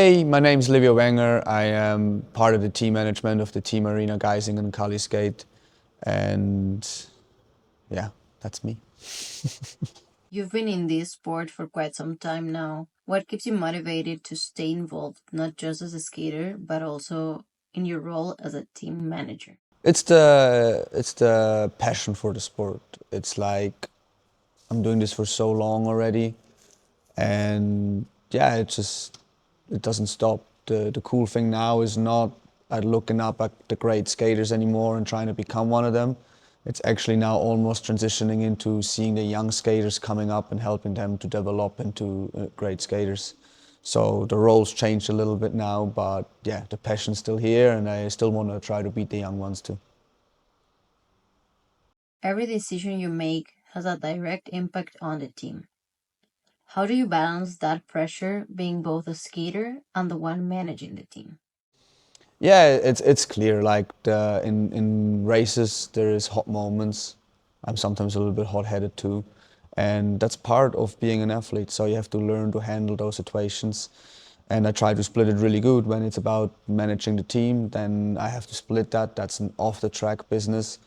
Hey, my name is Livio Wenger. I am part of the team management of the team Arena Geising and Kali Skate. And yeah, that's me. You've been in this sport for quite some time now. What keeps you motivated to stay involved, not just as a skater, but also in your role as a team manager? It's the passion for the sport. It's like I'm doing this for so long already, and yeah, it doesn't stop. The cool thing now is not at looking up at the great skaters anymore and trying to become one of them. It's actually now almost transitioning into seeing the young skaters coming up and helping them to develop into great skaters. So the roles changed a little bit now, but yeah, the passion's still here, and I still want to try to beat the young ones too. Every decision you make has a direct impact on the team. How do you balance that pressure being both a skater and the one managing the team? Yeah, it's clear. Like in races, there is hot moments. I'm sometimes a little bit hot-headed too, and that's part of being an athlete. So you have to learn to handle those situations. And I try to split it really good. When it's about managing the team, then I have to split that. That's an off-the-track business.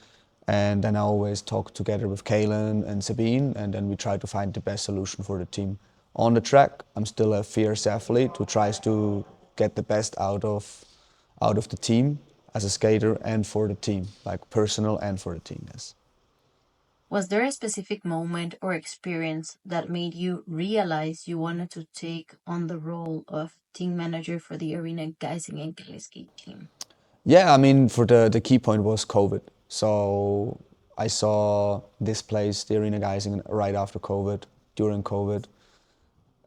And then I always talk together with Kaylin and Sabine, and then we try to find the best solution for the team. On the track, I'm still a fierce athlete who tries to get the best out of the team as a skater and for the team, like personal and for the team, yes. Was there a specific moment or experience that made you realize you wanted to take on the role of team manager for the Arena Geising and Kaliski team? Yeah, I mean, for the key point was COVID. So I saw this place, the Arena Geising, right after COVID, during COVID.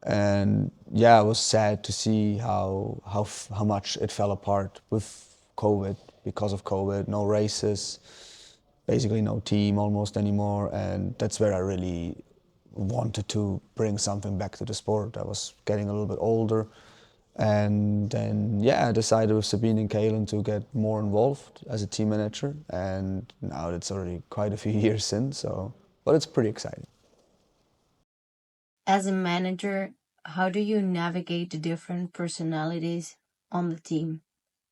And yeah, I was sad to see how much it fell apart with COVID because of COVID. No races, basically no team almost anymore, and that's where I really wanted to bring something back to the sport. I was getting a little bit older, and then yeah, I decided with Sabine and Kaylin to get more involved as a team manager, and now that's already quite a few years since. So, but it's pretty exciting. As a manager, how do you navigate the different personalities on the team,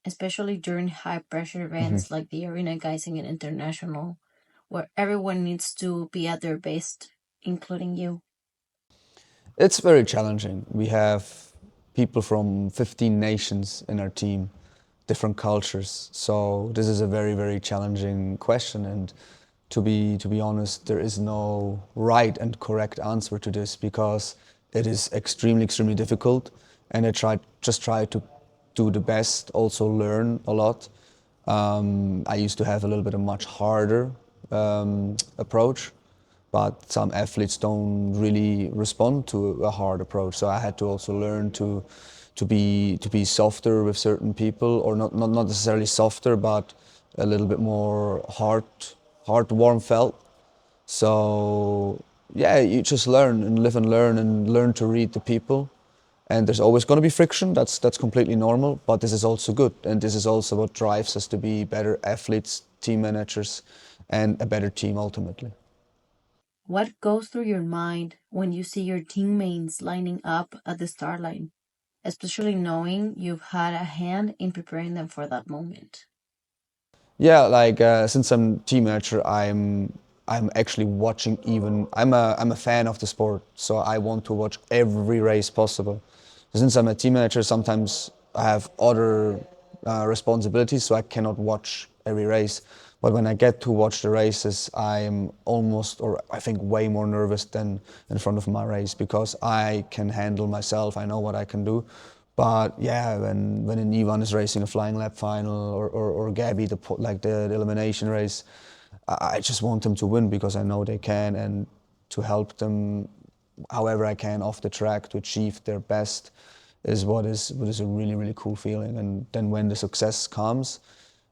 especially during high pressure events like the Arena Geising and International, where everyone needs to be at their best, including you? It's very challenging. We have people from 15 nations in our team, different cultures. So this is a very, very challenging question. And to be honest, there is no right and correct answer to this because it is extremely, extremely difficult. And I try to do the best, also learn a lot. I used to have a little bit of much harder approach, but some athletes don't really respond to a hard approach. So I had to also learn to be softer with certain people, or not necessarily softer, but a little bit more warm felt. So yeah, you just learn and live and learn to read the people. And there's always going to be friction. That's completely normal. But this is also good, and this is also what drives us to be better athletes, team managers, and a better team ultimately. What goes through your mind when you see your teammates lining up at the start line, especially knowing you've had a hand in preparing them for that moment? Yeah, like since I'm team manager, I'm actually watching. Even I'm a fan of the sport, so I want to watch every race possible. Since I'm a team manager, sometimes I have other responsibilities, so I cannot watch every race. But when I get to watch the races, I'm almost, or I think, way more nervous than in front of my race because I can handle myself. I know what I can do. But yeah, when an Ivan is racing a flying lap final, or Gabby, the elimination race, I just want them to win because I know they can, and to help them however I can off the track to achieve their best is what is a really, really cool feeling. And then when the success comes,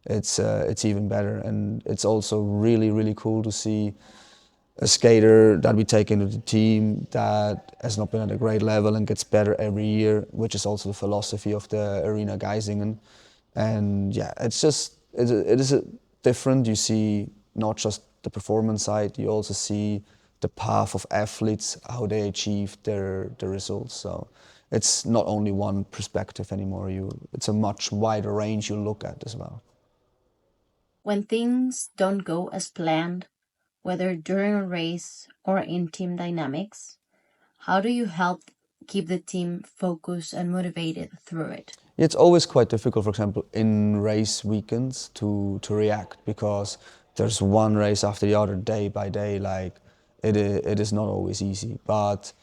it's even better. And it's also really, really cool to see a skater that we take into the team that has not been at a great level and gets better every year, which is also the philosophy of the Arena Geisingen. And yeah, it is different. You see not just the performance side, you also see the path of athletes, how they achieve their results. So it's not only one perspective anymore. It's a much wider range you look at as well. When things don't go as planned, whether during a race or in team dynamics, how do you help keep the team focused and motivated through it? It's always quite difficult, for example, in race weekends to react because there's one race after the other, day by day. Like it is not always easy. But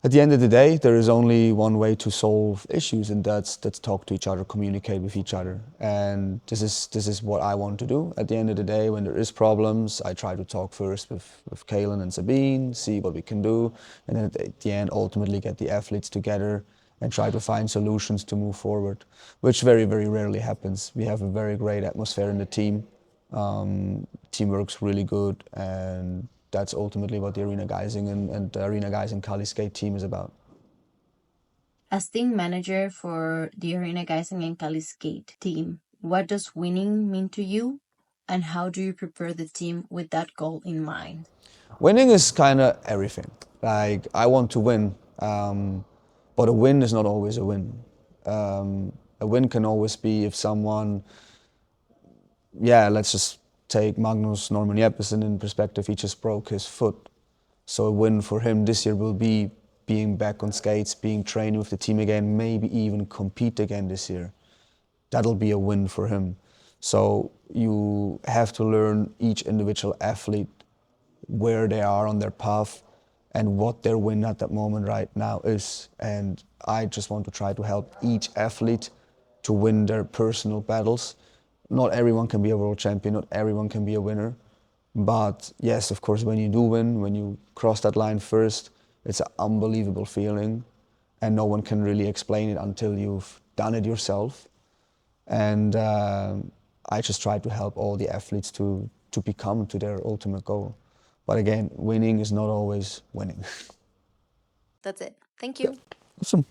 at the end of the day, there is only one way to solve issues, and that's talk to each other, communicate with each other. And this is what I want to do. At the end of the day, when there is problems, I try to talk first with Kalen and Sabine, see what we can do, and then at the end, ultimately get the athletes together and try to find solutions to move forward, which very, very rarely happens. We have a very great atmosphere in the team. Teamwork's really good, and that's ultimately what the Arena Geising and the Arena Geising Kali Skate team is about. As team manager for the Arena Geising and Kali Skate team, what does winning mean to you? And how do you prepare the team with that goal in mind? Winning is kind of everything. Like, I want to win, but a win is not always a win. A win can always be if someone, yeah, let's just take Magnus Norman Jeppesen in perspective. He just broke his foot. So a win for him this year will be being back on skates, being trained with the team again, maybe even compete again this year. That'll be a win for him. So you have to learn each individual athlete where they are on their path and what their win at that moment right now is. And I just want to try to help each athlete to win their personal battles. Not everyone can be a world champion, not everyone can be a winner. But yes, of course, when you do win, when you cross that line first, it's an unbelievable feeling. And no one can really explain it until you've done it yourself. And I just try to help all the athletes to become to their ultimate goal. But again, winning is not always winning. That's it. Thank Yeah, you. awesome.